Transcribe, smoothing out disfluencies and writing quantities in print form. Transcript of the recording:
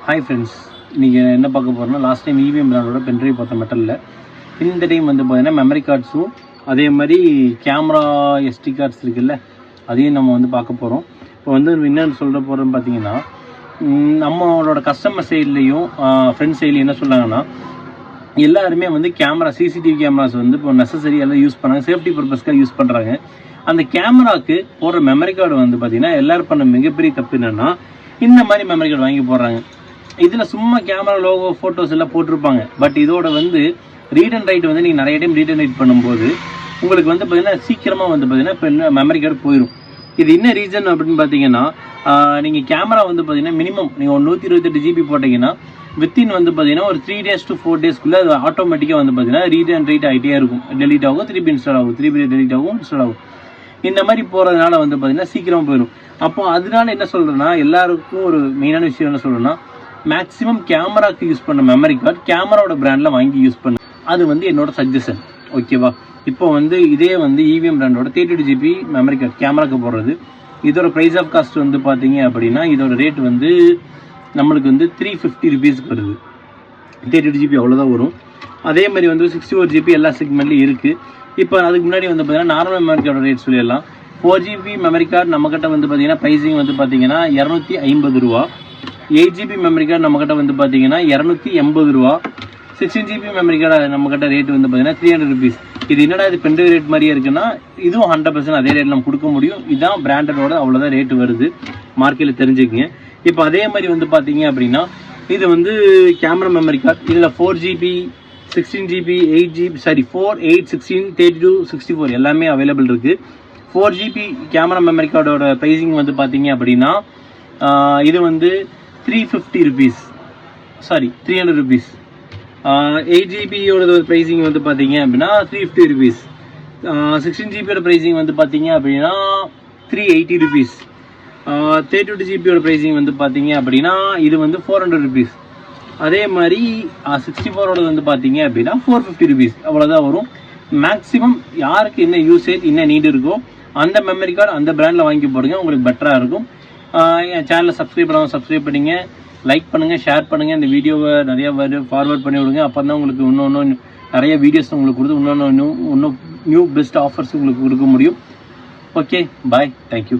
Hi friends, இன்றைக்கி என்ன பார்க்க போகிறோம்னா, லாஸ்ட் டைம் EVM பிராண்டோட பென்ட்ரைவ் பார்த்த மெட்டலில் இந்த டைம் வந்து பார்த்தீங்கன்னா மெமரி கார்ட்ஸும் அதே மாதிரி கேமரா SD கார்ட்ஸ் இருக்குல்ல, அதையும் நம்ம வந்து பார்க்க போகிறோம். இப்போ வந்து என்னென்னு சொல்ல போகிறோம்னு பார்த்தீங்கன்னா, நம்மளோட கஸ்டமர் சைட்லேயும் ஃப்ரெண்ட்ஸ் சைட்லேயும் என்ன சொல்கிறாங்கன்னா, எல்லாருமே வந்து கேமரா CCTV கேமராஸ் வந்து இப்போ நெசசரி எல்லாம் யூஸ் பண்ணாங்க, சேஃப்டி பர்பஸ்க்காக யூஸ் பண்ணுறாங்க. அந்த கேமராவுக்கு போடுற மெமரி கார்டு வந்து பார்த்திங்கன்னா எல்லோரும் பண்ண மிகப்பெரிய தப்பு என்னென்னா, இந்த மாதிரி மெமரி கார்டு வாங்கி போடுறாங்க. இதில் சும்மா கேமரா லோகோ ஃபோட்டோஸ் எல்லாம் போட்டிருப்பாங்க. பட் இதோட வந்து ரீட் அண்ட் ரைட் வந்து நீங்கள் நிறைய டைம் ரீட் அண்ட் ரைட் பண்ணும்போது உங்களுக்கு வந்து பார்த்தீங்கன்னா சீக்கிரமாக வந்து பார்த்தீங்கன்னா இப்போ என்ன மெமரி கார்டு போயிடும். இது என்ன ரீசன் அப்படின்னு பார்த்தீங்கன்னா, நீங்கள் கேமரா வந்து பார்த்தீங்கன்னா மினிமம் நீங்கள் 128 GB போட்டிங்கன்னா வித்தின் வந்து பார்த்தீங்கன்னா ஒரு 3 days to 4 daysக்குள்ளே அது ஆட்டோமேட்டிக்காக வந்து பார்த்தீங்கன்னா ரீட் அண்ட் ரைட் ஆகிட்டே இருக்கும். டெலிட் ஆகும், திருப்பி இன்ஸ்டால் ஆகும், திருப்பி டெலிட் ஆகும், இன்ஸ்டால் ஆகும். இந்த மாதிரி போகிறதுனால வந்து பார்த்தீங்கன்னா சீக்கிரமாக போயிடும். அப்போ அதனால என்ன சொல்கிறேன்னா, எல்லாருக்கும் ஒரு மெயினான விஷயம் என்ன சொல்கிறேன்னா, மேக்ஸிமம் கேமராக்கு யூஸ் பண்ண மெமரி கார்டு கேமராவோட பிராண்டில் வாங்கி யூஸ் பண்ணு. அது வந்து என்னோட சஜஷன், ஓகேவா? இப்போ வந்து இதே வந்து EVM பிராண்டோட 32 GB மெமரி கார்டு கேமராக்கு போடுறது, இதோட ப்ரைஸ் ஆஃப் காஸ்ட் வந்து பார்த்தீங்க அப்படின்னா இதோட ரேட் வந்து நம்மளுக்கு வந்து 350 rupeesக்கு வருது. 32 GB அவ்வளோதான் வரும். அதே மாதிரி வந்து 64 GB எல்லா செக்மெண்ட்லையும் இருக்குது. இப்போ அதுக்கு முன்னாடி வந்து பார்த்தீங்கன்னா நார்மல் மெமரி கார்டோட ரேட் சொல்லிடலாம். 4 GB மெமரி கார்டு நம்மக்கிட்ட வந்து பார்த்தீங்கன்னா ப்ரைஸிங் வந்து பார்த்தீங்கன்னா 250 ரூபா. 8 GB மெமரி கார்டு நம்மக்கிட்ட வந்து பார்த்தீங்கன்னா 280 ரூபா. 16 GB மெமரி கார்டு நம்மக்கிட்ட ரேட் வந்து பார்த்தீங்கன்னா 300 rupees. இது என்னடா இது பென்ட்ரைவ் ரேட் மாதிரியே இருக்குன்னா, இதுவும் 100% அதே ரேட் நம்ம கொடுக்க முடியும். இதுதான் பிராண்டடோட அவ்வளோதான் ரேட்டு வருது, மார்க்கெட்டில் தெரிஞ்சுக்கிங்க. இப்போ அதே மாதிரி வந்து பார்த்தீங்க அப்படின்னா இது வந்து கேமரா மெமரி கார்டு. இதில் 4 GB 16 GB 8 GB 4 8 16 32 64 எல்லாமே அவைலபிள் இருக்குது. 4 GB கேமரா மெமரி கார்டோட ப்ரைஸிங் வந்து பார்த்தீங்க அப்படின்னா இது வந்து 350 rupees, 300 rupees. 8 GBயோட ப்ரைஸிங் வந்து பார்த்தீங்க அப்படின்னா 350 rupees. 16 GBயோட ப்ரைஸிங் வந்து பார்த்தீங்க அப்படின்னா 380 rupees. 32 GBயோட ப்ரைஸிங் வந்து பார்த்தீங்க அப்படின்னா இது வந்து 400 rupees. அதே மாதிரி 64ஓட வந்து பார்த்தீங்க அப்படின்னா 450 rupees அவ்வளோதான் வரும். மேக்ஸிமம் யாருக்கு என்ன யூசேஜ் என்ன நீடு இருக்கோ அந்த மெமரி கார்டு அந்த பிராண்டில் வாங்கி போடுங்க, உங்களுக்கு பெட்டராக இருக்கும். என் சேனலை சப்ஸ்கிரைப் பண்ணாமல் சப்ஸ்கிரைப் பண்ணிங்க, லைக் பண்ணுங்கள், ஷேர் பண்ணுங்கள். இந்த வீடியோவை நிறையா ஃபார்வர்ட் பண்ணி விடுங்க. அப்போ தான் உங்களுக்கு இன்னும் நிறைய வீடியோஸ் உங்களுக்கு கொடுத்து இன்னும் நியூ பெஸ்ட் ஆஃபர்ஸ் உங்களுக்கு கொடுக்க முடியும். ஓகே, பாய், தேங்க்யூ.